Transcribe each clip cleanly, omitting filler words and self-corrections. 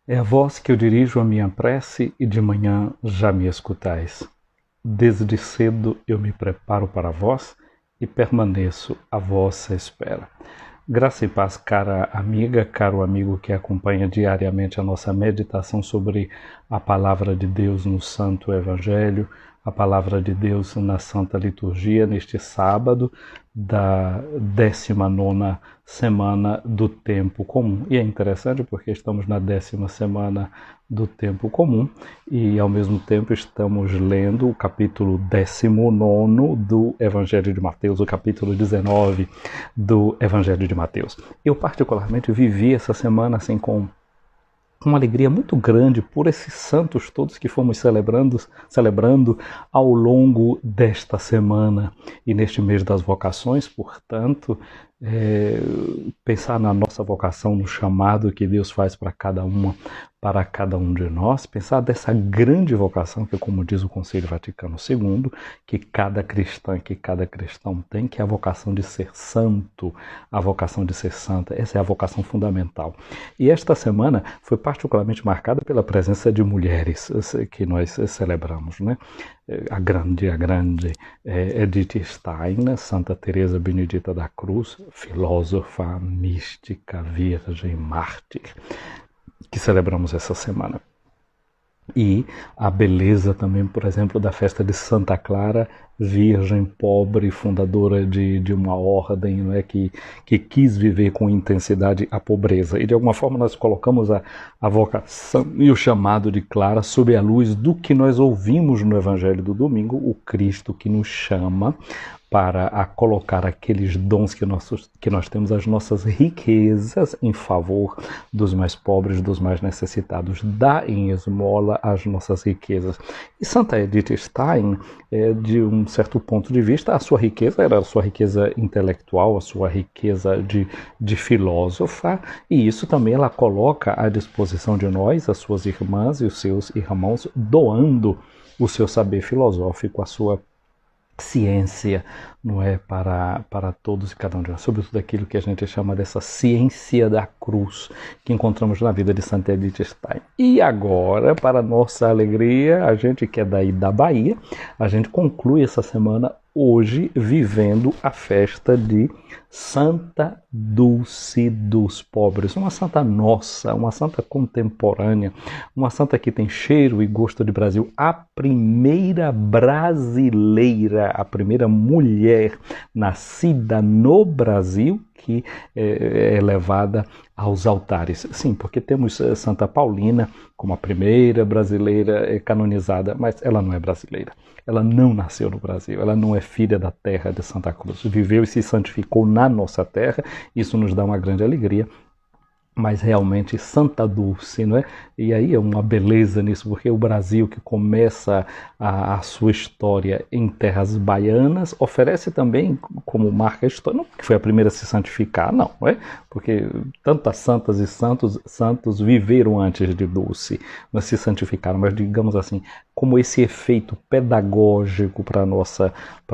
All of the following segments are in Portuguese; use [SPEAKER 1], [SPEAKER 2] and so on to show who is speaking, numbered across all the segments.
[SPEAKER 1] É a vós que eu dirijo a minha prece e de manhã já me escutais. Desde cedo eu me preparo para vós e permaneço à vossa espera. Graça e paz, cara amiga, caro amigo que acompanha diariamente a nossa meditação sobre a palavra de Deus no Santo Evangelho, a palavra de Deus na Santa Liturgia, neste sábado da 19ª semana do Tempo Comum. E é interessante porque estamos na 10ª semana do Tempo Comum e, ao mesmo tempo, estamos lendo o capítulo 19º do Evangelho de Mateus, o capítulo 19 do Evangelho de Mateus. Eu, particularmente, vivi essa semana assim com uma alegria muito grande por esses santos todos que fomos celebrando ao longo desta semana e neste mês das vocações, portanto, pensar na nossa vocação, no chamado que Deus faz para cada um de nós, pensar dessa grande vocação que, como diz o Concílio Vaticano II, que cada cristã, que cada cristão tem, que é a vocação de ser santo, a vocação de ser santa. Essa é a vocação fundamental. E esta semana foi particularmente marcada pela presença de mulheres que nós celebramos, né? A grande Edith Stein, Santa Teresa Benedita da Cruz, filósofa, mística, virgem, mártir, que celebramos essa semana. E a beleza também, por exemplo, da festa de Santa Clara, virgem pobre, fundadora de uma ordem, não é, que quis viver com intensidade a pobreza. E de alguma forma nós colocamos a vocação e o chamado de Clara sob a luz do que nós ouvimos no Evangelho do domingo, o Cristo que nos chama para colocar aqueles dons que nós temos, as nossas riquezas, em favor dos mais pobres, dos mais necessitados. Dá em esmola as nossas riquezas. E Santa Edith Stein, de um certo ponto de vista, a sua riqueza era a sua riqueza intelectual, a sua riqueza de filósofa, e isso também ela coloca à disposição de nós, as suas irmãs e os seus irmãos, doando o seu saber filosófico, a sua ciência, não é, para todos e cada um de nós, sobretudo aquilo que a gente chama dessa ciência da cruz que encontramos na vida de Santa Edith Stein. E agora, para nossa alegria, a gente que é daí da Bahia, a gente conclui essa semana hoje vivendo a festa de Santa Dulce dos Pobres, uma santa nossa, uma santa contemporânea, uma santa que tem cheiro e gosto de Brasil, a primeira brasileira, a primeira mulher nascida no Brasil que é levada aos altares. Sim, porque temos Santa Paulina como a primeira brasileira canonizada, mas ela não é brasileira. Ela não nasceu no Brasil, ela não é filha da terra de Santa Cruz. Viveu e se santificou na nossa terra, isso nos dá uma grande alegria. Mas realmente Santa Dulce, não é? E aí é uma beleza nisso, porque o Brasil, que começa a sua história em terras baianas, oferece também como marca histórica, não que foi a primeira a se santificar, não é? Porque tantas santas e santos viveram antes de Dulce, mas se santificaram, mas digamos assim, como esse efeito pedagógico para a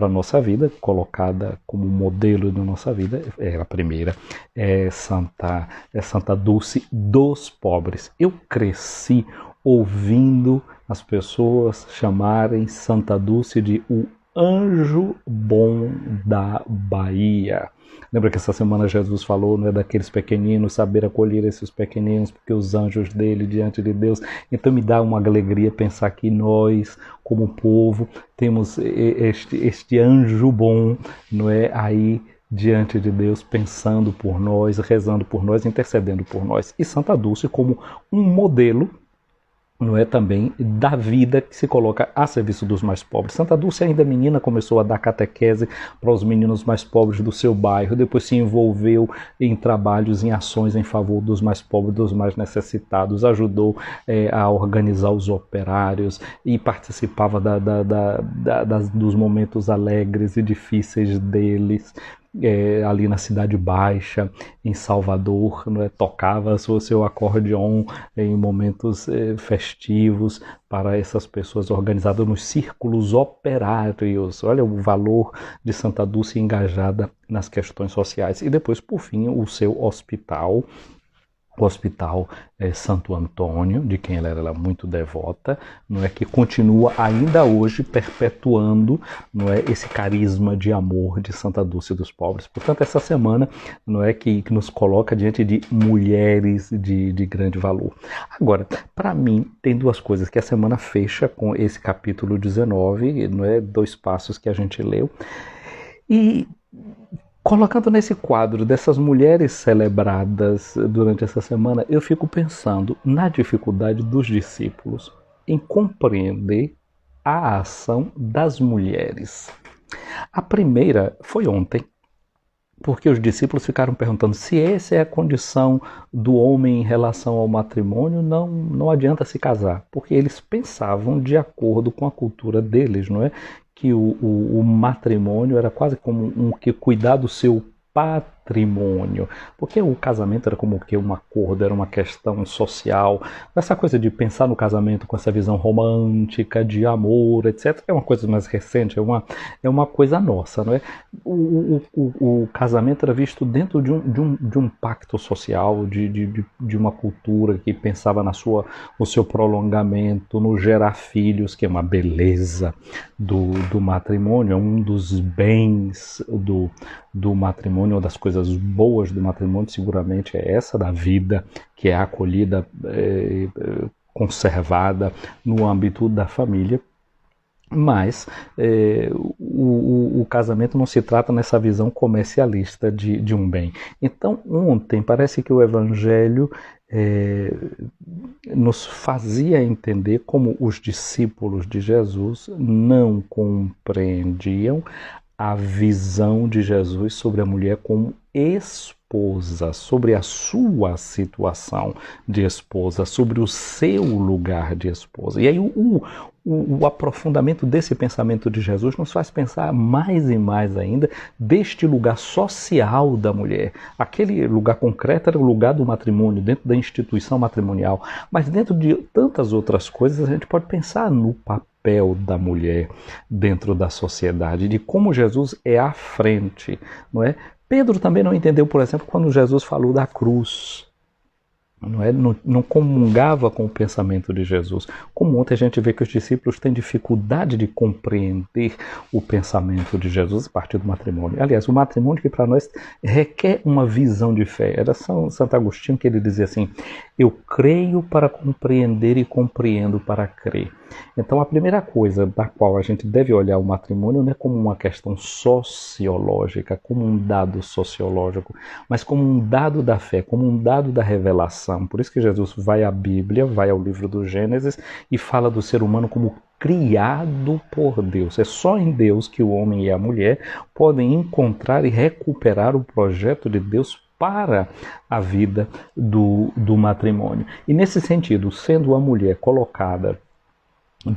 [SPEAKER 1] nossa vida, colocada como modelo da nossa vida, é a primeira, é Santa Dulce dos Pobres. Eu cresci ouvindo as pessoas chamarem Santa Dulce de o anjo bom da Bahia. Lembra que essa semana Jesus falou, né, daqueles pequeninos, saber acolher esses pequeninos, porque os anjos dele diante de Deus. Então me dá uma alegria pensar que nós, como povo, temos este anjo bom, não é, aí diante de Deus, pensando por nós, rezando por nós, intercedendo por nós. E Santa Dulce como um modelo, não é, também da vida que se coloca a serviço dos mais pobres. Santa Dulce, ainda menina, começou a dar catequese para os meninos mais pobres do seu bairro, depois se envolveu em trabalhos, em ações em favor dos mais pobres, dos mais necessitados, ajudou a organizar os operários e participava dos momentos alegres e difíceis deles. Ali na Cidade Baixa, em Salvador, não é? Tocava o seu acordeon em momentos festivos para essas pessoas organizadas nos círculos operários. Olha o valor de Santa Dulce engajada nas questões sociais. E depois, por fim, o seu hospital, Hospital Santo Antônio, de quem ela era muito devota, não é, que continua ainda hoje perpetuando, não é, esse carisma de amor de Santa Dulce dos Pobres. Portanto, essa semana, não é, que nos coloca diante de mulheres de grande valor. Agora, para mim, tem duas coisas que a semana fecha com esse capítulo 19, não é, 2 passos que a gente leu, e colocando nesse quadro dessas mulheres celebradas durante essa semana, eu fico pensando na dificuldade dos discípulos em compreender a ação das mulheres. A primeira foi ontem, porque os discípulos ficaram perguntando se essa é a condição do homem em relação ao matrimônio, não adianta se casar, porque eles pensavam de acordo com a cultura deles, não é? Que o matrimônio era quase como que cuidar do seu patrimônio, porque o casamento era como que um acordo, era uma questão social. Essa coisa de pensar no casamento com essa visão romântica, de amor, etc., é uma coisa mais recente, é uma coisa nossa, não é? O casamento era visto dentro de um pacto social, de uma cultura que pensava no seu prolongamento, no gerar filhos, que é uma beleza do matrimônio, é um dos bens do matrimônio, uma das coisas boas do matrimônio seguramente é essa da vida, que é acolhida, conservada no âmbito da família. Mas o casamento não se trata nessa visão comercialista de um bem. Então, ontem parece que o Evangelho nos fazia entender como os discípulos de Jesus não compreendiam a visão de Jesus sobre a mulher como esposa, sobre a sua situação de esposa, sobre o seu lugar de esposa. E aí o aprofundamento desse pensamento de Jesus nos faz pensar mais e mais ainda deste lugar social da mulher. Aquele lugar concreto era o lugar do matrimônio, dentro da instituição matrimonial, mas dentro de tantas outras coisas a gente pode pensar no papel da mulher dentro da sociedade, de como Jesus é à frente, não é? Pedro também não entendeu, por exemplo, quando Jesus falou da cruz. Não comungava com o pensamento de Jesus. Como ontem a gente vê que os discípulos têm dificuldade de compreender o pensamento de Jesus a partir do matrimônio. Aliás, o matrimônio que para nós requer uma visão de fé. Era Santo Agostinho que ele dizia assim: eu creio para compreender e compreendo para crer. Então a primeira coisa da qual a gente deve olhar o matrimônio não é como uma questão sociológica, como um dado sociológico, mas como um dado da fé, como um dado da revelação. Por isso que Jesus vai à Bíblia, vai ao livro do Gênesis e fala do ser humano como criado por Deus. É só em Deus que o homem e a mulher podem encontrar e recuperar o projeto de Deus para a vida do matrimônio. E nesse sentido, sendo a mulher colocada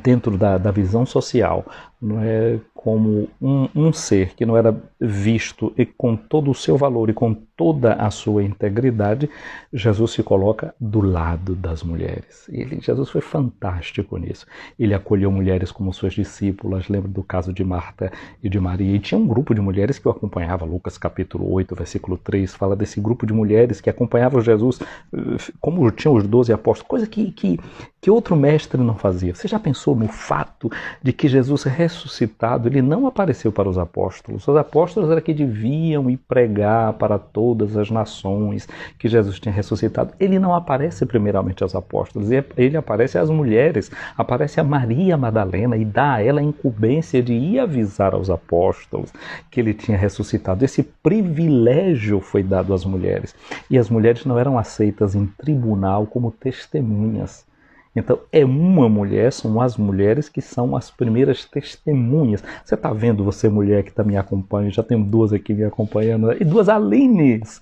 [SPEAKER 1] dentro da visão social, não é, como um ser que não era visto e com todo o seu valor e com toda a sua integridade, Jesus se coloca do lado das mulheres. Jesus foi fantástico nisso. Ele acolheu mulheres como suas discípulas, lembra do caso de Marta e de Maria, e tinha um grupo de mulheres que o acompanhava. Lucas capítulo 8, versículo 3, fala desse grupo de mulheres que acompanhavam Jesus, como tinham os 12 apóstolos, coisa que outro mestre não fazia. Você já pensou no fato de que Jesus ressuscitado, ele não apareceu para os apóstolos. Os apóstolos era que deviam ir pregar para todas as nações que Jesus tinha ressuscitado. Ele não aparece primeiramente aos apóstolos, ele aparece às mulheres, aparece a Maria Madalena e dá a ela a incumbência de ir avisar aos apóstolos que ele tinha ressuscitado. Esse privilégio foi dado às mulheres. E as mulheres não eram aceitas em tribunal como testemunhas. Então, é uma mulher, são as mulheres que são as primeiras testemunhas. Você está vendo, você mulher que está me acompanhando, já tenho 2 aqui me acompanhando, e 2 Alines.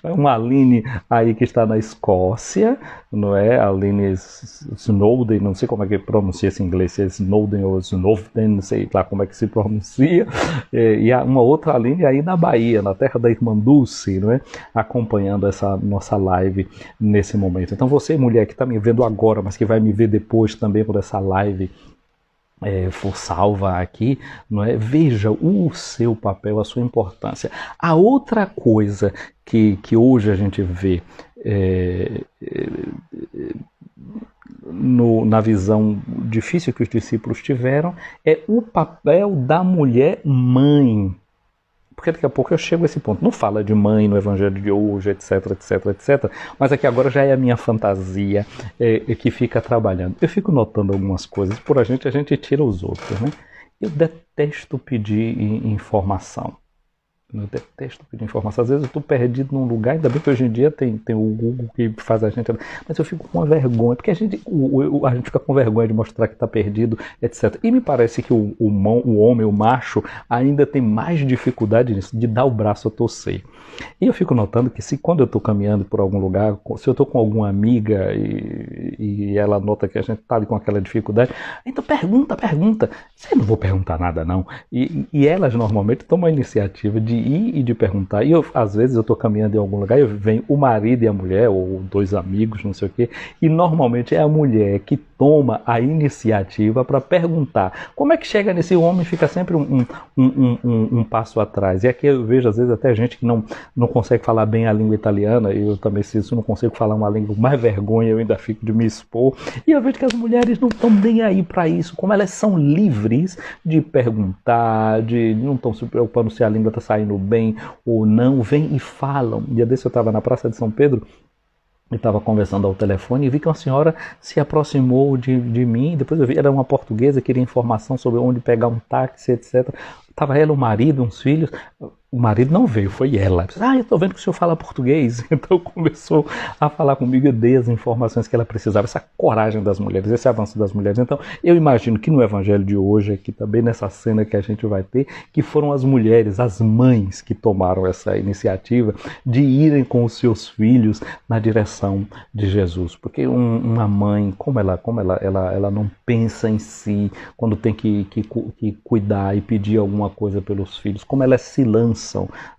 [SPEAKER 1] Uma Aline aí que está na Escócia, não é? Aline Snowden, não sei como é que pronuncia esse inglês, se é Snowden ou Snowden, não sei lá como é que se pronuncia. E uma outra Aline aí na Bahia, na terra da irmã Dulce, não é? Acompanhando essa nossa live nesse momento. Então, você mulher que está me vendo agora, mas que vai me ver depois também por essa live for salva aqui, não é? Veja o seu papel, a sua importância. A outra coisa que hoje a gente vê na visão difícil que os discípulos tiveram, é o papel da mulher mãe. Porque daqui a pouco eu chego a esse ponto. Não fala de mãe no evangelho de hoje, etc, etc, etc. Mas aqui agora já é a minha fantasia que fica trabalhando. Eu fico notando algumas coisas. Por a gente tira os outros, né? Eu detesto pedir informação. Eu detesto pedir informação. Às vezes eu estou perdido num lugar, ainda bem que hoje em dia tem o Google que faz a gente... Mas eu fico com uma vergonha, porque a gente fica com vergonha de mostrar que está perdido, etc. E me parece que o homem, o macho, ainda tem mais dificuldade nisso, de dar o braço a torcer. E eu fico notando que quando eu estou caminhando por algum lugar, se eu estou com alguma amiga e ela nota que a gente está ali com aquela dificuldade, então pergunta. Eu não vou perguntar nada, não. E elas normalmente tomam a iniciativa de ir e de perguntar. E às vezes eu estou caminhando em algum lugar e vem o marido e a mulher, ou dois amigos, não sei o quê, e normalmente é a mulher que toma a iniciativa para perguntar. Como é que chega nesse homem? Fica sempre um passo atrás. E aqui eu vejo às vezes até gente que não consegue falar bem a língua italiana, e eu também, se isso não consigo falar uma língua, mais vergonha eu ainda fico de me expor. E eu vejo que as mulheres não estão nem aí para isso, como elas são livres de perguntar, não estão se preocupando se a língua está saindo bem ou não, vem e falam. Um dia desse eu estava na Praça de São Pedro, eu estava conversando ao telefone e vi que uma senhora se aproximou de mim. Depois eu vi, era uma portuguesa, queria informação sobre onde pegar um táxi, etc. Estava ela, o marido, uns filhos. O marido não veio, foi ela. Eu estou vendo que o senhor fala português. Então começou a falar comigo, eu dei as informações que ela precisava. Essa coragem das mulheres, esse avanço das mulheres. Então eu imagino que no evangelho de hoje, aqui também nessa cena que a gente vai ter, que foram as mulheres, as mães que tomaram essa iniciativa de irem com os seus filhos na direção de Jesus. Porque uma mãe, como ela não pensa em si, quando tem que cuidar e pedir alguma coisa pelos filhos, como elas se lançam.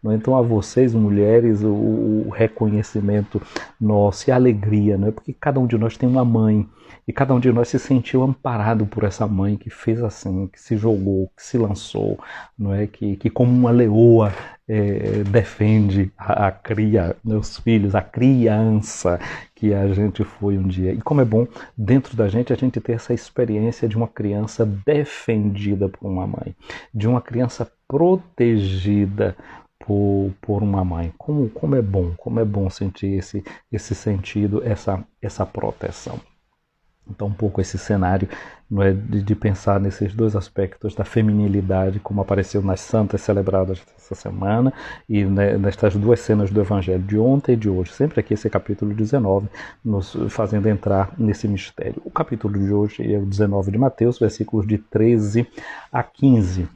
[SPEAKER 1] Então a vocês, mulheres, o reconhecimento nosso e a alegria, não é? Porque cada um de nós tem uma mãe e cada um de nós se sentiu amparado por essa mãe que fez assim, que se jogou, que se lançou, não é? Que como uma leoa defende a cria, os filhos, a criança que a gente foi um dia. E como é bom dentro da gente a gente ter essa experiência de uma criança defendida por uma mãe, de uma criança protegida por uma mãe. Como é bom sentir esse sentido, essa proteção. Então, um pouco esse cenário, não é, de pensar nesses dois aspectos da feminilidade, como apareceu nas santas celebradas essa semana, e nestas duas cenas do Evangelho de ontem e de hoje. Sempre aqui esse capítulo 19, nos fazendo entrar nesse mistério. O capítulo de hoje é o 19 de Mateus, versículos de 13 a 15.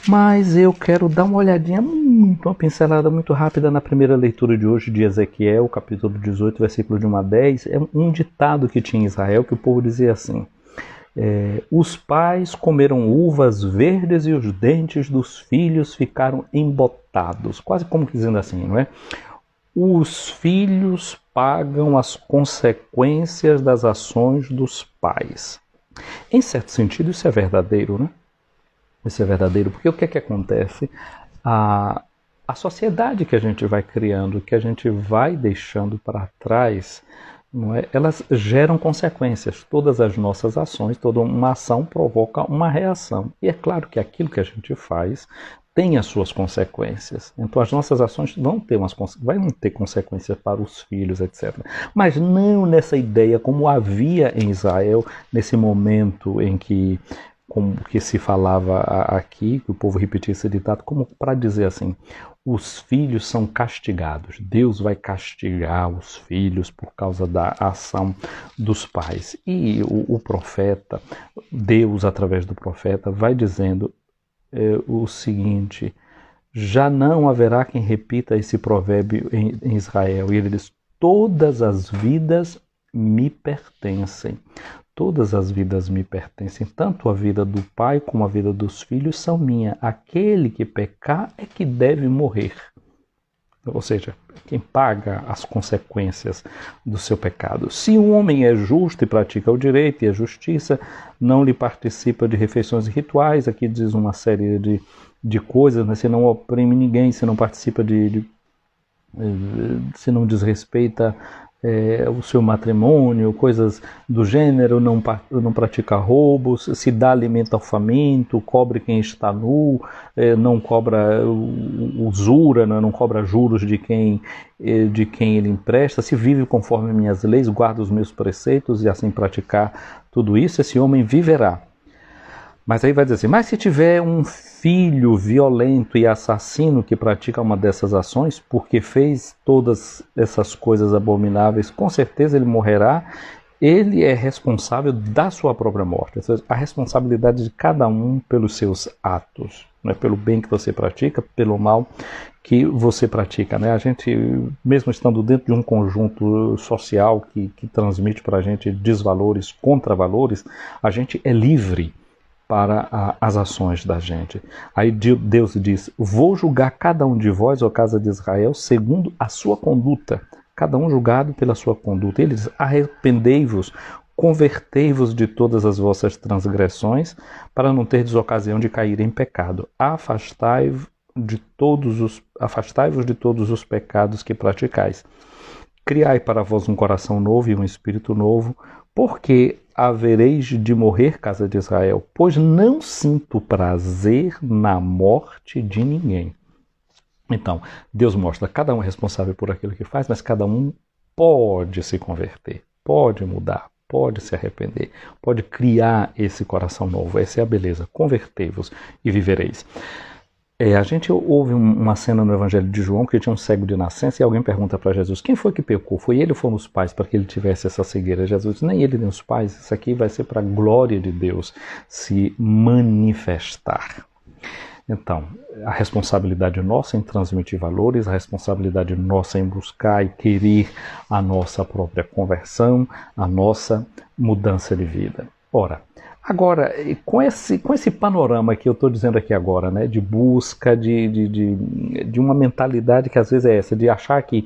[SPEAKER 1] Mas eu quero dar uma olhadinha, uma pincelada muito rápida na primeira leitura de hoje de Ezequiel, capítulo 18, versículo de 1 a 10. É um ditado que tinha em Israel, que o povo dizia assim: os pais comeram uvas verdes e os dentes dos filhos ficaram embotados. Quase como dizendo assim, não é? Os filhos pagam as consequências das ações dos pais. Em certo sentido, isso é verdadeiro, né? Isso é verdadeiro, porque o que é que acontece? A sociedade que a gente vai criando, que a gente vai deixando para trás, não é? Elas geram consequências. Todas as nossas ações, toda uma ação provoca uma reação. E é claro que aquilo que a gente faz tem as suas consequências. Então as nossas ações vão ter consequências para os filhos, etc. Mas não nessa ideia como havia em Israel, nesse momento em que, como que se falava aqui, que o povo repetia esse ditado, como para dizer assim: os filhos são castigados, Deus vai castigar os filhos por causa da ação dos pais. E o profeta, Deus através do profeta, vai dizendo o seguinte: já não haverá quem repita esse provérbio em Israel. E ele diz: todas as vidas me pertencem. Todas as vidas me pertencem, tanto a vida do pai como a vida dos filhos são minha. Aquele que pecar é que deve morrer. Ou seja, quem paga as consequências do seu pecado. Se um homem é justo e pratica o direito e a justiça, não lhe participa de refeições e rituais. Aqui diz uma série de coisas, né? Se não oprime ninguém, se não participa de se não desrespeita o seu matrimônio, coisas do gênero, não pratica roubos, se dá alimento ao faminto, cobre quem está nu, não cobra usura, não cobra juros de quem ele empresta, se vive conforme minhas leis, guarda os meus preceitos e assim praticar tudo isso, esse homem viverá. Mas aí vai dizer assim, mas se tiver um filho violento e assassino que pratica uma dessas ações, porque fez todas essas coisas abomináveis, com certeza ele morrerá, ele é responsável da sua própria morte. Ou seja, a responsabilidade de cada um pelos seus atos, né? Pelo bem que você pratica, pelo mal que você pratica. Né? A gente, mesmo estando dentro de um conjunto social que transmite para a gente desvalores, contravalores, a gente é livre para as ações da gente. Aí Deus diz, vou julgar cada um de vós, ó casa de Israel, segundo a sua conduta, cada um julgado pela sua conduta. Ele diz, arrependei-vos, convertei-vos de todas as vossas transgressões, para não terdes ocasião de cair em pecado. Afastai-vos de todos os pecados que praticais. Criai para vós um coração novo e um espírito novo, porque havereis de morrer, casa de Israel, pois não sinto prazer na morte de ninguém. Então, Deus mostra, cada um é responsável por aquilo que faz, mas cada um pode se converter, pode mudar, pode se arrepender, pode criar esse coração novo. Essa é a beleza. Convertei-vos e vivereis. A gente ouve uma cena no Evangelho de João que tinha um cego de nascença e alguém pergunta para Jesus, quem foi que pecou? Foi ele ou foram os pais para que ele tivesse essa cegueira? Jesus diz, nem ele nem os pais, isso aqui vai ser para a glória de Deus se manifestar. Então, a responsabilidade nossa em transmitir valores, a responsabilidade nossa em buscar e querer a nossa própria conversão, a nossa mudança de vida. Ora, agora, com esse panorama que eu estou dizendo aqui agora, né, de busca, de uma mentalidade que às vezes é essa, de achar que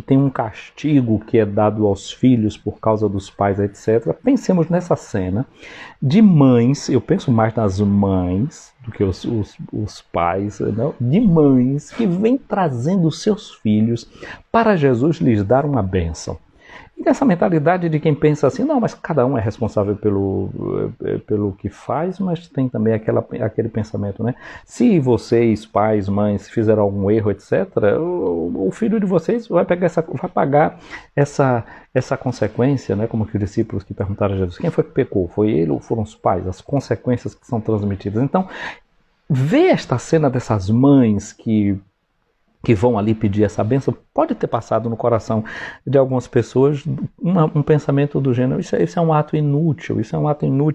[SPEAKER 1] tem um castigo que é dado aos filhos por causa dos pais, etc. Pensemos nessa cena de mães, eu penso mais nas mães do que os pais, não? De mães que vêm trazendo os seus filhos para Jesus lhes dar uma bênção. E dessa mentalidade de quem pensa assim, não, mas cada um é responsável pelo que faz, mas tem também aquele pensamento, né? Se vocês, pais, mães, fizeram algum erro, etc., o filho de vocês vai pagar essa consequência, né? Como que os discípulos que perguntaram a Jesus, quem foi que pecou? Foi ele ou foram os pais? As consequências que são transmitidas. Então, ver esta cena dessas mães que vão ali pedir essa bênção, pode ter passado no coração de algumas pessoas um pensamento do gênero, isso é um ato inútil,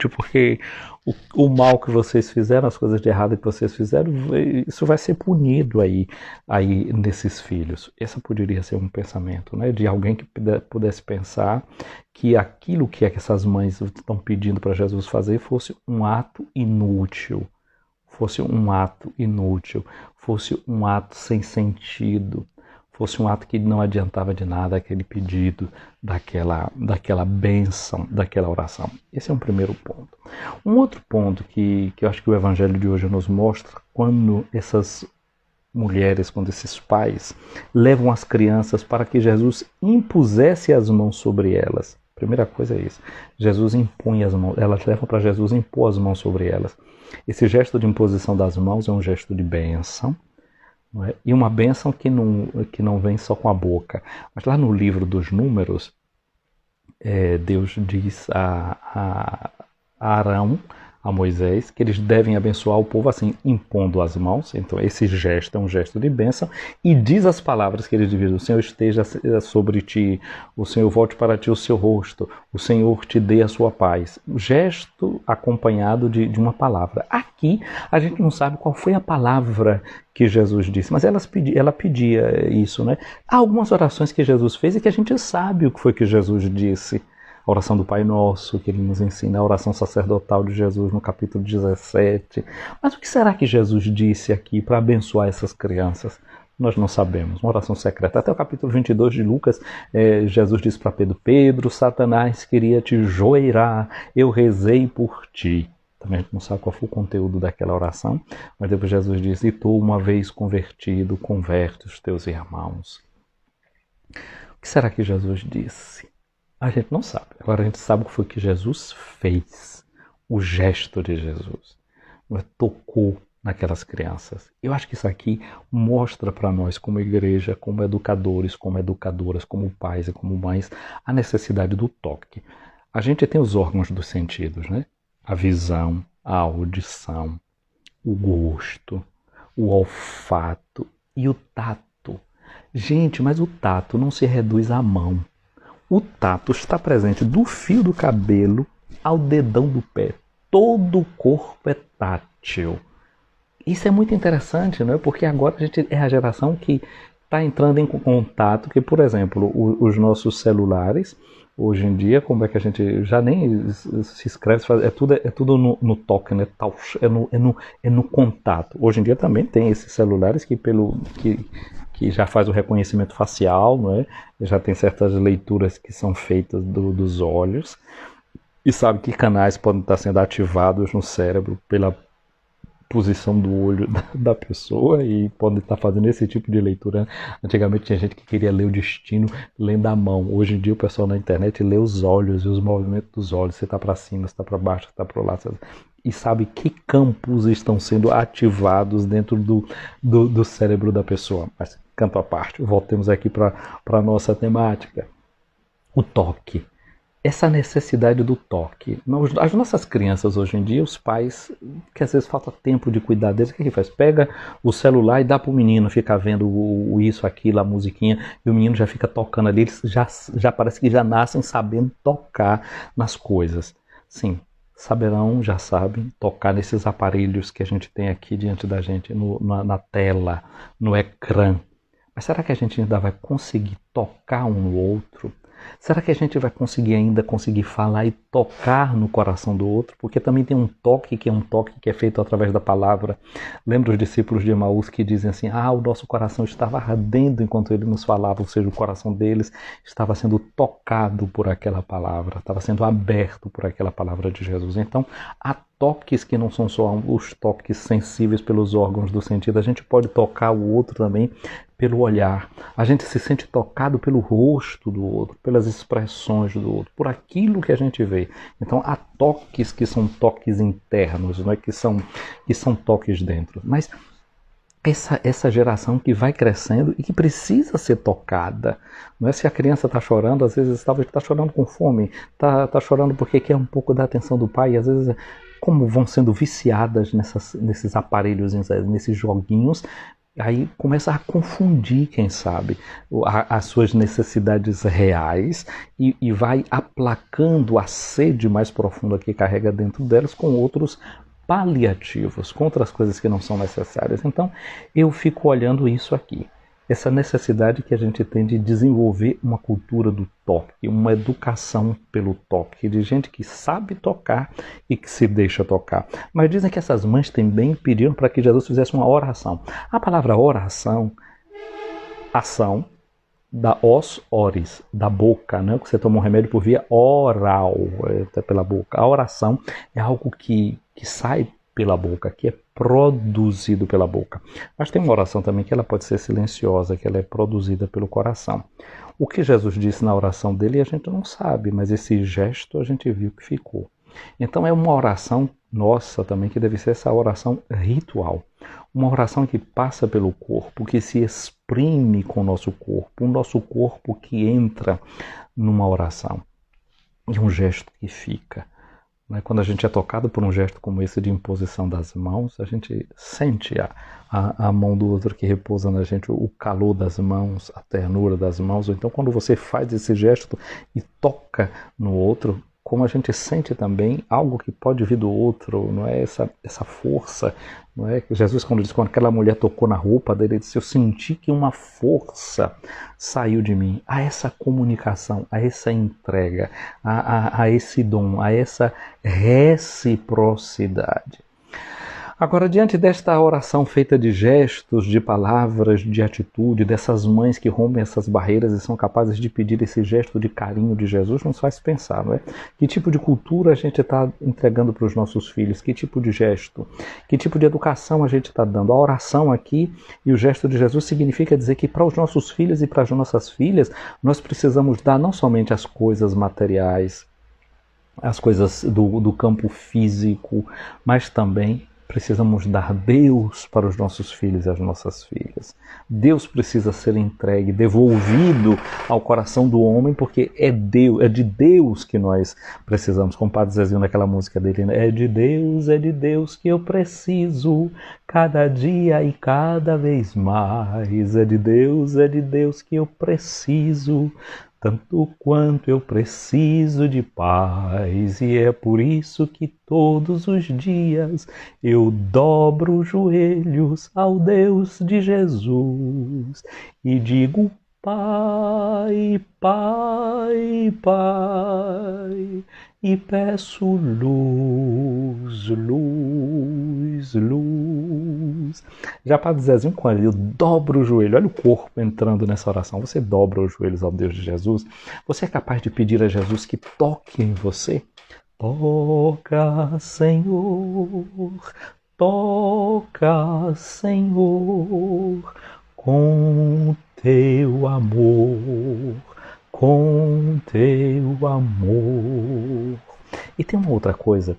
[SPEAKER 1] porque o mal que vocês fizeram, as coisas de errado que vocês fizeram, isso vai ser punido aí nesses filhos. Esse poderia ser um pensamento, né, de alguém que pudesse pensar que aquilo que essas mães estão pedindo para Jesus fazer fosse um ato inútil. Fosse um ato sem sentido, fosse um ato que não adiantava de nada aquele pedido, daquela bênção, daquela oração. Esse é um primeiro ponto. Um outro ponto que eu acho que o Evangelho de hoje nos mostra, quando essas mulheres, quando esses pais levam as crianças para que Jesus impusesse as mãos sobre elas. Primeira coisa é isso. Jesus impõe as mãos, elas levam para Jesus impor as mãos sobre elas. Esse gesto de imposição das mãos é um gesto de bênção, não é? E uma bênção que não vem só com a boca. Mas lá no livro dos Números, Deus diz a Arão, a Moisés, que eles devem abençoar o povo assim, impondo as mãos. Então esse gesto é um gesto de bênção, e diz as palavras que eles dividem: o Senhor esteja sobre ti, o Senhor volte para ti o seu rosto, o Senhor te dê a sua paz. Gesto acompanhado de uma palavra. Aqui a gente não sabe qual foi a palavra que Jesus disse, mas ela pedia isso, né? Há algumas orações que Jesus fez e que a gente sabe o que foi que Jesus disse. A oração do Pai Nosso, que ele nos ensina, a oração sacerdotal de Jesus no capítulo 17. Mas o que será que Jesus disse aqui para abençoar essas crianças? Nós não sabemos. Uma oração secreta. Até o capítulo 22 de Lucas, Jesus disse para Pedro, Satanás queria te joeirar, eu rezei por ti. Também a gente não sabe qual foi o conteúdo daquela oração, mas depois Jesus disse: e tu, uma vez convertido, converte os teus irmãos. O que será que Jesus disse? A gente não sabe. Agora a gente sabe o que foi que Jesus fez. O gesto de Jesus. Tocou naquelas crianças. Eu acho que isso aqui mostra para nós, como igreja, como educadores, como educadoras, como pais e como mães, a necessidade do toque. A gente tem os órgãos dos sentidos, né? A visão, a audição, o gosto, o olfato e o tato. Gente, mas o tato não se reduz à mão. O tato está presente do fio do cabelo ao dedão do pé. Todo o corpo é tátil. Isso é muito interessante, não é? Porque agora a gente é a geração que está entrando em contato, que, por exemplo, os nossos celulares, hoje em dia, como é que a gente já nem se escreve, é tudo no toque, né? É no contato. Hoje em dia também tem esses celulares que já faz o reconhecimento facial, não é? Já tem certas leituras que são feitas dos olhos e sabe que canais podem estar sendo ativados no cérebro pela posição do olho da pessoa e pode estar fazendo esse tipo de leitura. Antigamente tinha gente que queria ler o destino lendo a mão. Hoje em dia o pessoal na internet lê os olhos e os movimentos dos olhos. Você está para cima, você está para baixo, você está para o lado. E sabe que campos estão sendo ativados dentro do cérebro da pessoa. Mas canto à parte, voltemos aqui para a nossa temática. O toque. Essa necessidade do toque. As nossas crianças hoje em dia, os pais, que às vezes falta tempo de cuidar deles, o que faz? Pega o celular e dá para o menino ficar vendo isso, aquilo, a musiquinha, e o menino já fica tocando ali, eles já parece que já nascem sabendo tocar nas coisas. Sim, já sabem tocar nesses aparelhos que a gente tem aqui diante da gente, na tela, no ecrã. Mas será que a gente ainda vai conseguir tocar um no outro? Será que a gente vai conseguir falar e tocar no coração do outro? Porque também tem um toque que é feito através da palavra. Lembra os discípulos de Emaús que dizem assim, o nosso coração estava ardendo enquanto ele nos falava, ou seja, o coração deles estava sendo tocado por aquela palavra, estava sendo aberto por aquela palavra de Jesus. Então, há toques que não são só os toques sensíveis pelos órgãos do sentido, a gente pode tocar o outro também pelo olhar. A gente se sente tocado pelo rosto do outro, pelas expressões do outro, por aquilo que a gente vê. Então há toques que são toques internos, não é? que são toques dentro. Mas essa geração que vai crescendo e que precisa ser tocada. Não é? Se a criança está chorando, às vezes talvez está chorando com fome, está chorando porque quer um pouco da atenção do pai, e às vezes como vão sendo viciadas nesses aparelhos, nesses joguinhos, aí começa a confundir, quem sabe, as suas necessidades reais e vai aplacando a sede mais profunda que carrega dentro delas com outros paliativos, com outras coisas que não são necessárias. Então, eu fico olhando isso aqui. Essa necessidade que a gente tem de desenvolver uma cultura do toque, uma educação pelo toque, de gente que sabe tocar e que se deixa tocar. Mas dizem que essas mães também pediram para que Jesus fizesse uma oração. A palavra oração, ação, da ores, da boca, né? Que você toma um remédio por via oral, até pela boca. A oração é algo que sai pela boca, que é produzido pela boca. Mas tem uma oração também que ela pode ser silenciosa, que ela é produzida pelo coração. O que Jesus disse na oração dele a gente não sabe, mas esse gesto a gente viu que ficou. Então é uma oração nossa também, que deve ser essa oração ritual. Uma oração que passa pelo corpo, que se exprime com o nosso corpo que entra numa oração. E um gesto que fica. Quando a gente é tocado por um gesto como esse de imposição das mãos, a gente sente a mão do outro que repousa na gente, o calor das mãos, a ternura das mãos. Ou então quando você faz esse gesto e toca no outro, como a gente sente também algo que pode vir do outro, não é? Essa força, não é? Jesus, quando aquela mulher tocou na roupa dele, ele disse, eu senti que uma força saiu de mim. A essa comunicação, a essa entrega, a esse dom, a essa reciprocidade. Agora, diante desta oração feita de gestos, de palavras, de atitude, dessas mães que rompem essas barreiras e são capazes de pedir esse gesto de carinho de Jesus, nos faz pensar, não é? Que tipo de cultura a gente está entregando para os nossos filhos? Que tipo de gesto? Que tipo de educação a gente está dando? A oração aqui e o gesto de Jesus significa dizer que para os nossos filhos e para as nossas filhas, nós precisamos dar não somente as coisas materiais, as coisas do campo físico, mas também precisamos dar Deus para os nossos filhos e as nossas filhas. Deus precisa ser entregue, devolvido ao coração do homem, porque é de Deus que nós precisamos. Como o Padre Zezinho naquela música dele, né? É de Deus que eu preciso, cada dia e cada vez mais. É de Deus que eu preciso, tanto quanto eu preciso de paz, e é por isso que todos os dias eu dobro os joelhos ao Deus de Jesus e digo: Pai, Pai, Pai, e peço luz, luz, luz. Já para Zezinho, quando eu dobro o joelho, olha o corpo entrando nessa oração, você dobra os joelhos ao Deus de Jesus, você é capaz de pedir a Jesus que toque em você? Toca, Senhor, toca, Senhor, com teu amor, com teu amor. E tem uma outra coisa,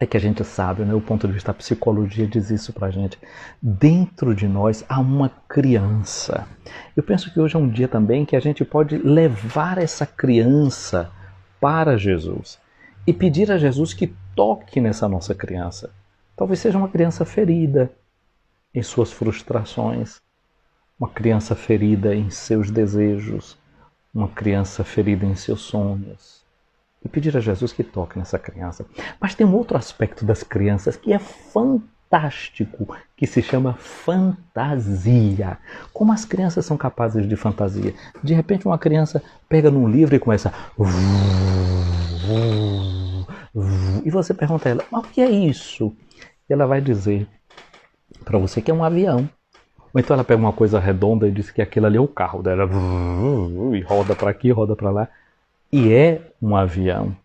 [SPEAKER 1] é que a gente sabe, né, o ponto de vista da psicologia diz isso pra gente. Dentro de nós há uma criança. Eu penso que hoje é um dia também que a gente pode levar essa criança para Jesus e pedir a Jesus que toque nessa nossa criança. Talvez seja uma criança ferida em suas frustrações, uma criança ferida em seus desejos, uma criança ferida em seus sonhos. E pedir a Jesus que toque nessa criança. Mas tem um outro aspecto das crianças que é fantástico, que se chama fantasia. Como as crianças são capazes de fantasia? De repente uma criança pega num livro e começa... E você pergunta a ela, mas o que é isso? E ela vai dizer para você que é um avião. Ou então ela pega uma coisa redonda e diz que aquilo ali é o carro dela. E roda para aqui, roda para lá. E é um avião,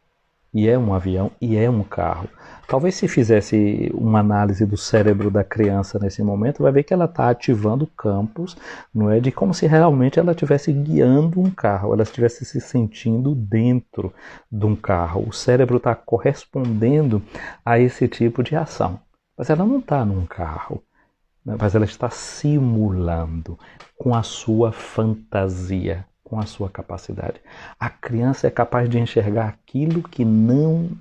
[SPEAKER 1] e é um avião, e é um carro. Talvez se fizesse uma análise do cérebro da criança nesse momento, vai ver que ela está ativando campos, não é, de como se realmente ela estivesse guiando um carro, ela estivesse se sentindo dentro de um carro. O cérebro está correspondendo a esse tipo de ação. Mas ela não está num carro, né? Mas ela está simulando com a sua fantasia, com a sua capacidade. A criança é capaz de enxergar aquilo que não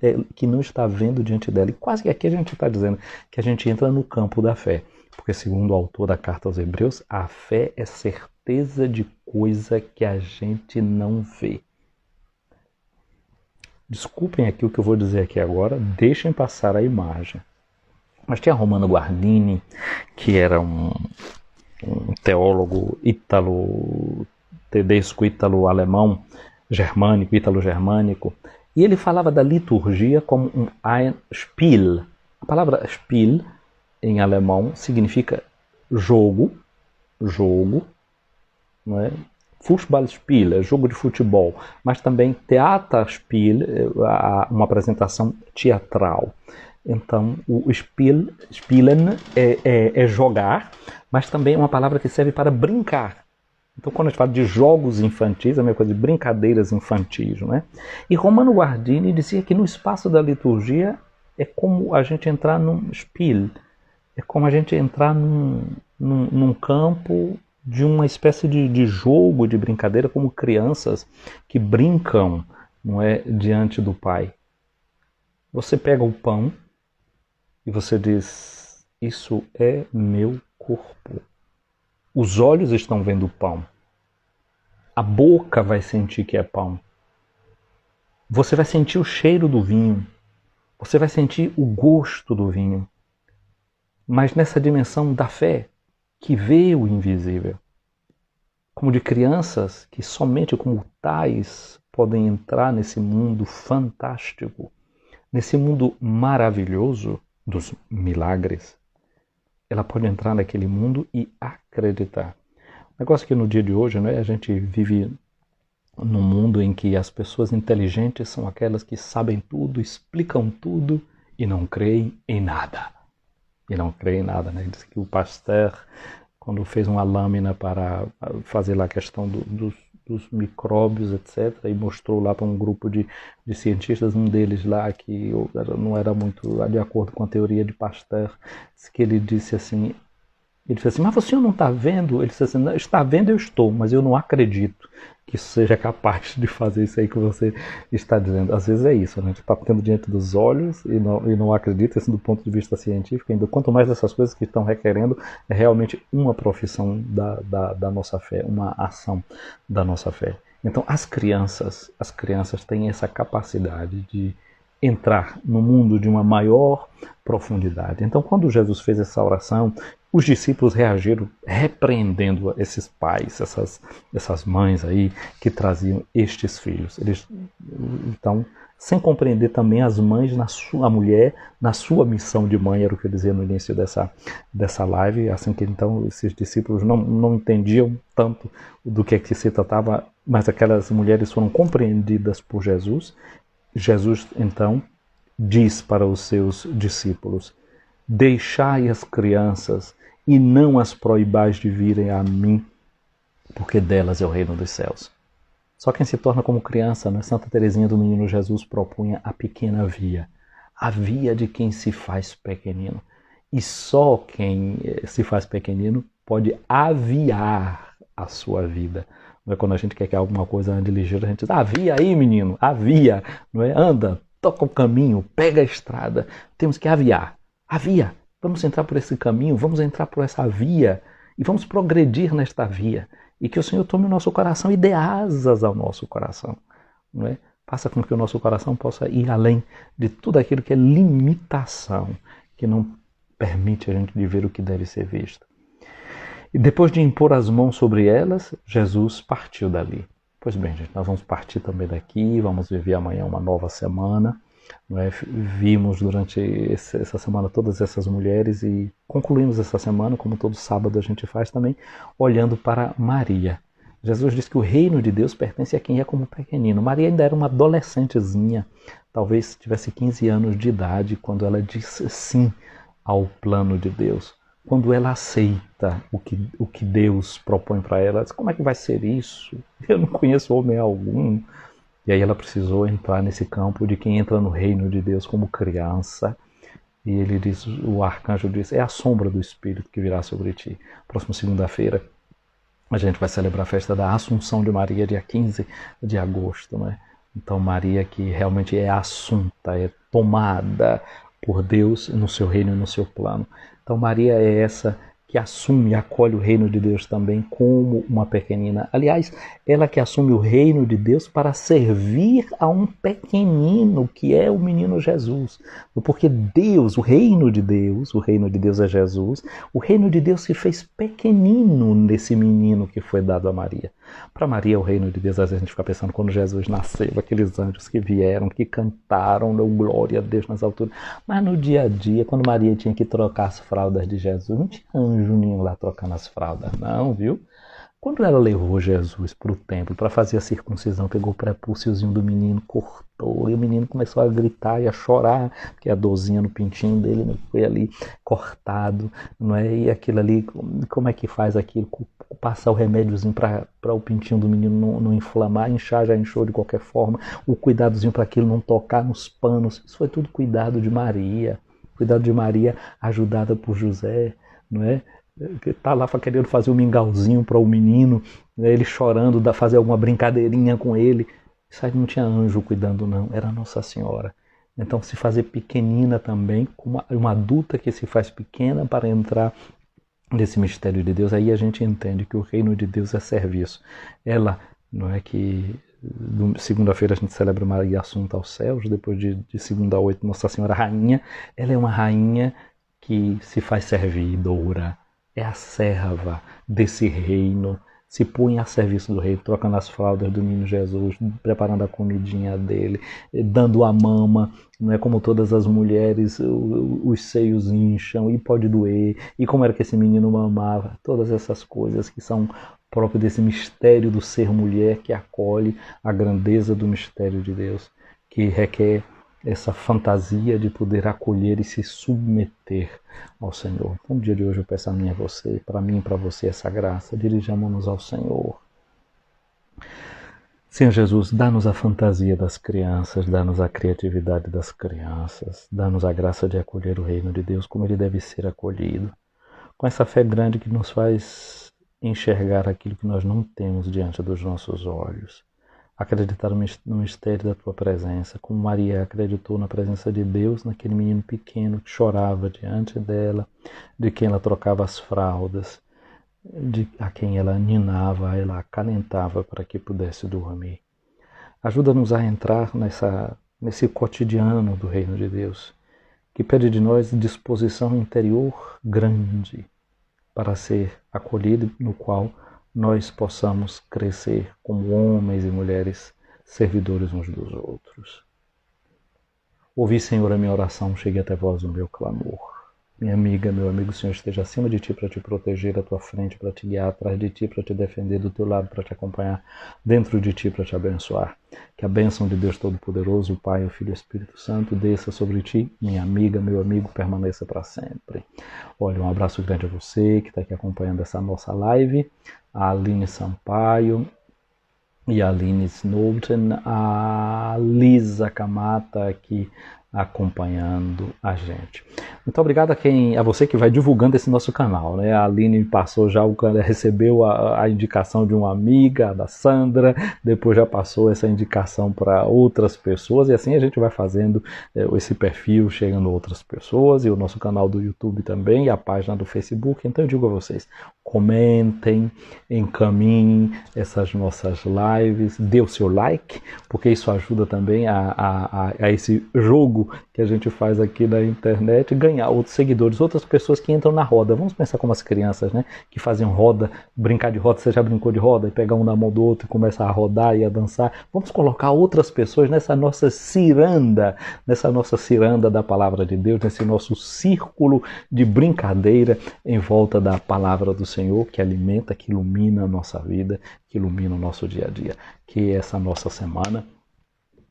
[SPEAKER 1] está vendo diante dela. E quase que aqui a gente está dizendo que a gente entra no campo da fé. Porque segundo o autor da Carta aos Hebreus, a fé é certeza de coisa que a gente não vê. Desculpem aqui o que eu vou dizer aqui agora, deixem passar a imagem. Mas tinha Romano Guardini, que era um teólogo tedesco, ítalo-alemão, germânico, ítalo-germânico, e ele falava da liturgia como um ein Spiel. A palavra Spiel, em alemão, significa jogo, não é? Fußballspiel, é jogo de futebol, mas também Theaterspiel, uma apresentação teatral. Então, o Spielen é jogar, mas também é uma palavra que serve para brincar. Então, quando a gente fala de jogos infantis, é a mesma coisa de brincadeiras infantis, né? E Romano Guardini dizia que no espaço da liturgia é como a gente entrar num Spiel, é como a gente entrar num campo de uma espécie de jogo, de brincadeira, como crianças que brincam, não é, diante do Pai. Você pega o pão e você diz, isso é meu corpo. Os olhos estão vendo o pão. A boca vai sentir que é pão. Você vai sentir o cheiro do vinho. Você vai sentir o gosto do vinho. Mas nessa dimensão da fé, que vê o invisível. Como de crianças que somente como tais podem entrar nesse mundo fantástico, nesse mundo maravilhoso, dos milagres, ela pode entrar naquele mundo e acreditar. O negócio é que no dia de hoje, né, a gente vive num mundo em que as pessoas inteligentes são aquelas que sabem tudo, explicam tudo e não creem em nada. E não creem em nada, né? Diz que o Pasteur, quando fez uma lâmina para fazer lá a questão dos micróbios, etc., e mostrou lá para um grupo de cientistas, um deles lá, que não era muito de acordo com a teoria de Pasteur, que ele disse assim, mas você não está vendo? Ele disse assim, não, está vendo, eu estou, mas eu não acredito que isso seja capaz de fazer isso aí que você está dizendo. Às vezes é isso, né? A gente está tendo diante dos olhos e não acredita, assim, do ponto de vista científico, ainda quanto mais essas coisas que estão requerendo é realmente uma profissão da nossa fé, uma ação da nossa fé. Então as crianças têm essa capacidade de entrar no mundo de uma maior profundidade. Então, quando Jesus fez essa oração, os discípulos reagiram repreendendo esses pais, essas mães aí que traziam estes filhos. Então, sem compreender também as mães, a mulher, na sua missão de mãe, era o que eu dizia no início dessa live, assim que então esses discípulos não entendiam tanto do que é que se tratava, mas aquelas mulheres foram compreendidas por Jesus. Jesus, então, diz para os seus discípulos, deixai as crianças e não as proibais de virem a mim, porque delas é o reino dos céus. Só quem se torna como criança, né? Santa Teresinha do Menino Jesus propunha a pequena via, a via de quem se faz pequenino. E só quem se faz pequenino pode aviar a sua vida. Não é quando a gente quer que alguma coisa ande ligeiro, a gente diz, avia aí menino, avia, não é? Anda, toca o caminho, pega a estrada, temos que aviar, avia. Vamos entrar por esse caminho, vamos entrar por essa via e vamos progredir nesta via. E que o Senhor tome o nosso coração e dê asas ao nosso coração. Não é? Faça com que o nosso coração possa ir além de tudo aquilo que é limitação, que não permite a gente de ver o que deve ser visto. E depois de impor as mãos sobre elas, Jesus partiu dali. Pois bem, gente, nós vamos partir também daqui, vamos viver amanhã uma nova semana. Não é? Vimos durante essa semana todas essas mulheres e concluímos essa semana, como todo sábado a gente faz também, olhando para Maria. Jesus diz que o reino de Deus pertence a quem é como pequenino. Maria ainda era uma adolescentezinha, talvez tivesse 15 anos de idade, quando ela disse sim ao plano de Deus. Quando ela aceita o que Deus propõe para ela, ela diz, como é que vai ser isso? Eu não conheço homem algum. E aí ela precisou entrar nesse campo de quem entra no reino de Deus como criança. E ele diz, o arcanjo diz, é a sombra do Espírito que virá sobre ti. Próxima segunda-feira a gente vai celebrar a festa da Assunção de Maria, dia 15 de agosto. Né? Então Maria que realmente é assunta, é tomada por Deus no seu reino e no seu plano. Então Maria é essa que assume e acolhe o reino de Deus também como uma pequenina. Aliás, ela que assume o reino de Deus para servir a um pequenino, que é o menino Jesus. Porque Deus, o reino de Deus é Jesus, o reino de Deus se fez pequenino nesse menino que foi dado a Maria. Para Maria, o reino de Deus, às vezes a gente fica pensando, quando Jesus nasceu, aqueles anjos que vieram, que cantaram, deu glória a Deus nas alturas. Mas no dia a dia, quando Maria tinha que trocar as fraldas de Jesus, não tinha anjo nenhum lá trocando as fraldas, não, viu? Quando ela levou Jesus para o templo para fazer a circuncisão, pegou o prepúciozinho do menino, cortou, e o menino começou a gritar e a chorar, porque a dorzinha no pintinho dele, né, foi ali cortado, não é? E aquilo ali, como é que faz aquilo? Passar o remédiozinho para o pintinho do menino não inflamar, inchar já inchou de qualquer forma, o cuidadozinho para aquilo não tocar nos panos, isso foi tudo cuidado de Maria ajudada por José, não é? Que está lá querendo fazer um mingauzinho para o menino, né? Ele chorando, fazer alguma brincadeirinha com ele. Isso aí não tinha anjo cuidando, não, era Nossa Senhora. Então se fazer pequenina também, como uma adulta que se faz pequena para entrar nesse mistério de Deus, aí a gente entende que o reino de Deus é serviço. Ela, não é que segunda-feira a gente celebra Maria Assunta aos céus, depois de segunda a 8 Nossa Senhora Rainha, ela é uma rainha que se faz servidora, é a serva desse reino se põem a serviço do rei, trocando as fraldas do menino Jesus, preparando a comidinha dele, dando a mama, não é como todas as mulheres, os seios incham e pode doer, e como era que esse menino mamava, todas essas coisas que são próprias desse mistério do ser mulher que acolhe a grandeza do mistério de Deus, que requer essa fantasia de poder acolher e se submeter ao Senhor. Então, no dia de hoje eu peço a mim e a você, para mim e para você essa graça, dirijamos-nos ao Senhor. Senhor Jesus, dá-nos a fantasia das crianças, dá-nos a criatividade das crianças, dá-nos a graça de acolher o reino de Deus como ele deve ser acolhido, com essa fé grande que nos faz enxergar aquilo que nós não temos diante dos nossos olhos. Acreditar no mistério da tua presença, como Maria acreditou na presença de Deus, naquele menino pequeno que chorava diante dela, de quem ela trocava as fraldas, a quem ela ninava, ela acalentava para que pudesse dormir. Ajuda-nos a entrar nesse cotidiano do reino de Deus, que pede de nós disposição interior grande para ser acolhido, no qual nós possamos crescer como homens e mulheres servidores uns dos outros. Ouvi, Senhor, a minha oração, chegue até vós o meu clamor. Minha amiga, meu amigo, o Senhor esteja acima de ti para te proteger, à tua frente para te guiar, atrás de ti para te defender, do teu lado para te acompanhar, dentro de ti para te abençoar. Que a bênção de Deus Todo-Poderoso, o Pai, o Filho e o Espírito Santo, desça sobre ti, minha amiga, meu amigo, permaneça para sempre. Olha, um abraço grande a você que está aqui acompanhando essa nossa live, a Aline Sampaio e a Aline Snowden, a Lisa Camata aqui acompanhando a gente. Muito obrigado a você que vai divulgando esse nosso canal, né? A Aline passou já, recebeu a indicação de uma amiga, da Sandra, depois já passou essa indicação para outras pessoas, e assim a gente vai fazendo esse perfil, chegando a outras pessoas, e o nosso canal do YouTube também, e a página do Facebook. Então eu digo a vocês, comentem, encaminhem essas nossas lives, dê o seu like, porque isso ajuda também a esse jogo que a gente faz aqui na internet, ganhar outros seguidores, outras pessoas que entram na roda. Vamos pensar como as crianças, né, que faziam roda, brincar de roda. Você já brincou de roda? E pegar um na mão do outro e começar a rodar e a dançar. Vamos colocar outras pessoas nessa nossa ciranda da palavra de Deus, nesse nosso círculo de brincadeira em volta da palavra do Senhor, que alimenta, que ilumina a nossa vida, que ilumina o nosso dia a dia. Que essa nossa semana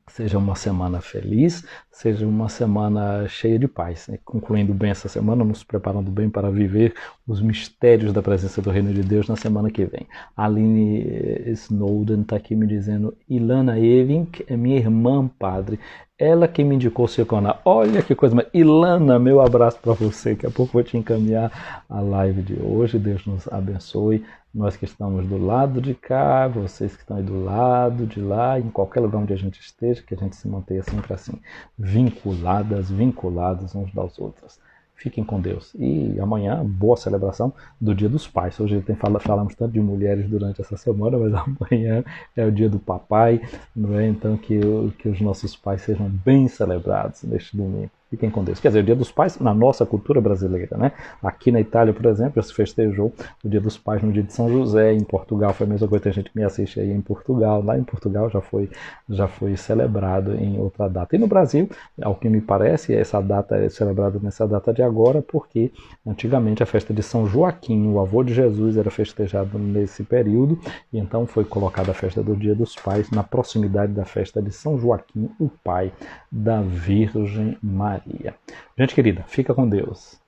[SPEAKER 1] seja uma semana feliz, seja uma semana cheia de paz, né? Concluindo bem essa semana, nos preparando bem para viver os mistérios da presença do Reino de Deus na semana que vem. A Aline Snowden está aqui me dizendo, Ilana Evink é minha irmã, padre. Ela que me indicou o seu canal. Olha que coisa mais. Ilana, meu abraço para você. Daqui a pouco vou te encaminhar a live de hoje. Deus nos abençoe. Nós que estamos do lado de cá, vocês que estão aí do lado de lá, em qualquer lugar onde a gente esteja, que a gente se mantenha sempre assim, vinculados uns aos outros. Fiquem com Deus. E amanhã, boa celebração do Dia dos Pais. Hoje falamos tanto de mulheres durante essa semana, mas amanhã é o dia do papai, não é? Então que os nossos pais sejam bem celebrados neste domingo. Fiquem com Deus. Quer dizer, o Dia dos Pais na nossa cultura brasileira, né? Aqui na Itália, por exemplo, já se festejou o Dia dos Pais no dia de São José. Em Portugal foi a mesma coisa, tem gente que me assiste aí em Portugal. Lá em Portugal já foi celebrado em outra data. E no Brasil, ao que me parece, essa data é celebrada nessa data de agora, porque antigamente a festa de São Joaquim, o avô de Jesus, era festejado nesse período, e então foi colocada a festa do Dia dos Pais na proximidade da festa de São Joaquim, o pai da Virgem Maria. Gente querida, fica com Deus.